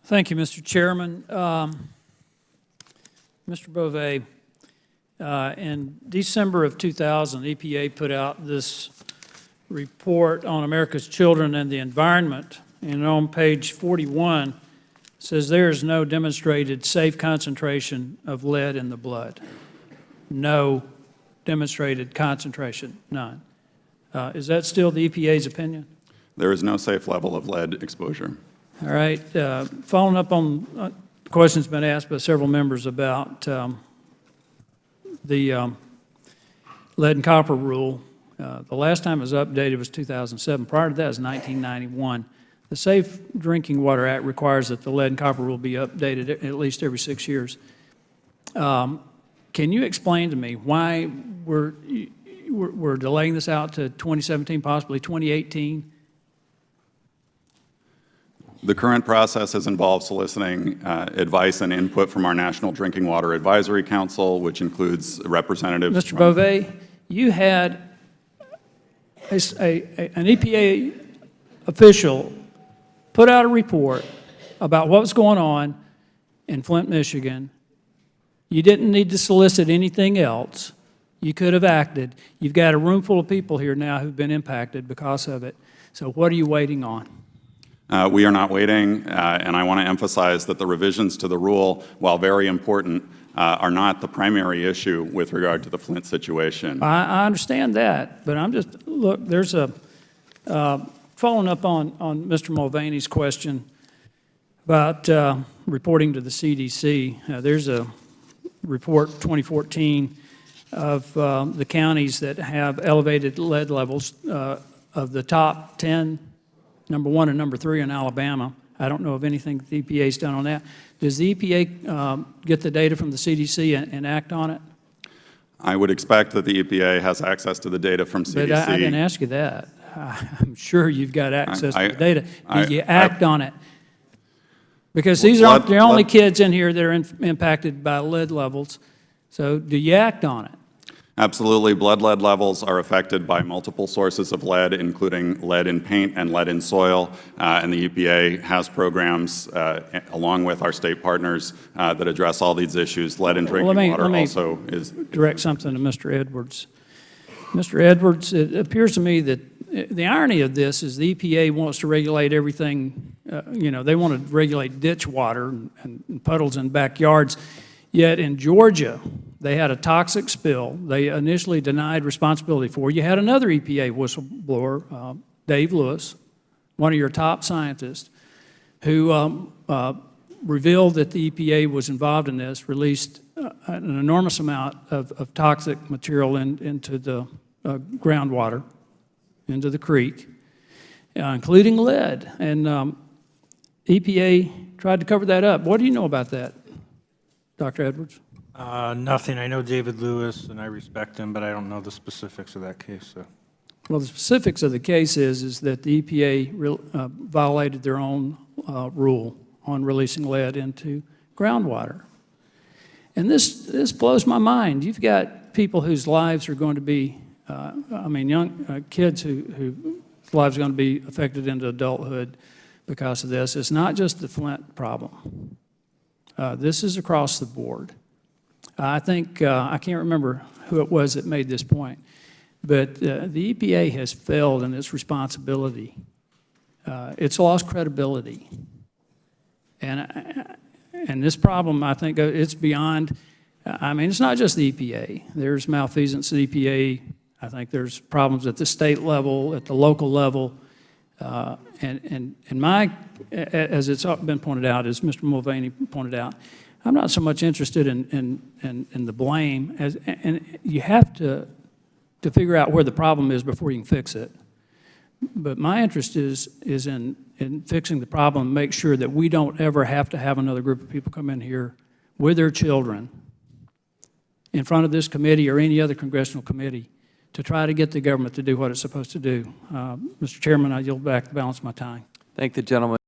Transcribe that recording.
Thank you, Mr. Chairman. Mr. Bove, in December of 2000, EPA put out this report on America's children and the environment, and on page 41 says there is no demonstrated safe concentration of lead in the blood. No demonstrated concentration, none. Is that still the EPA's opinion? There is no safe level of lead exposure. All right. Following up on questions been asked by several members about the lead and copper rule. The last time it was updated was 2007. Prior to that was 1991. The Safe Drinking Water Act requires that the lead and copper rule be updated at least every 6 years. Can you explain to me why we're delaying this out to 2017, possibly 2018? The current process has involved soliciting advice and input from our National Drinking Water Advisory Council, which includes representatives. Mr. Bove, you had an EPA official put out a report about what was going on in Flint, Michigan. You didn't need to solicit anything else. You could have acted. You've got a room full of people here now who've been impacted because of it. So what are you waiting on? We are not waiting, and I want to emphasize that the revisions to the rule, while very important, are not the primary issue with regard to the Flint situation. I understand that, but I'm just, look, there's a, following up on Mr. Mulvaney's question about reporting to the CDC, there's a report 2014 of the counties that have elevated lead levels of the top 10, number 1 and number 3 in Alabama. I don't know of anything the EPA's done on that. Does the EPA get the data from the CDC and act on it? I would expect that the EPA has access to the data from CDC. But I didn't ask you that. I'm sure you've got access to the data. Do you act on it? Because these aren't the only kids in here that are impacted by lead levels. So do you act on it? Absolutely. Blood lead levels are affected by multiple sources of lead, including lead in paint and lead in soil. And the EPA has programs, along with our state partners, that address all these issues. Lead in drinking water also is... direct something to Mr. Edwards. Mr. Edwards, it appears to me that the irony of this is the EPA wants to regulate everything. They want to regulate ditch water and puddles in backyards. Yet in Georgia, they had a toxic spill they initially denied responsibility for. You had another EPA whistleblower, Dave Lewis, one of your top scientists, who revealed that the EPA was involved in this, released an enormous amount of toxic material into the groundwater, into the creek, including lead. And EPA tried to cover that up. What do you know about that, Dr. Edwards? Nothing. I know David Lewis, and I respect him, but I don't know the specifics of that case. So. Well, the specifics of the case is that the EPA violated their own rule on releasing lead into groundwater. And this blows my mind. You've got people whose lives are going to be, young kids whose lives are going to be affected into adulthood because of this. It's not just the Flint problem. This is across the board. I think, I can't remember who it was that made this point, but the EPA has failed in its responsibility. It's lost credibility. And this problem, I think, it's beyond, it's not just the EPA. There's malfeasance at the EPA. I think there's problems at the state level, at the local level. And as it's been pointed out, as Mr. Mulvaney pointed out, I'm not so much interested in the blame, and you have to figure out where the problem is before you can fix it. But my interest is in fixing the problem and make sure that we don't ever have to have another group of people come in here with their children in front of this committee or any other congressional committee to try to get the government to do what it's supposed to do. Mr. Chairman, I yield back the balance of my time. Thank the gentleman.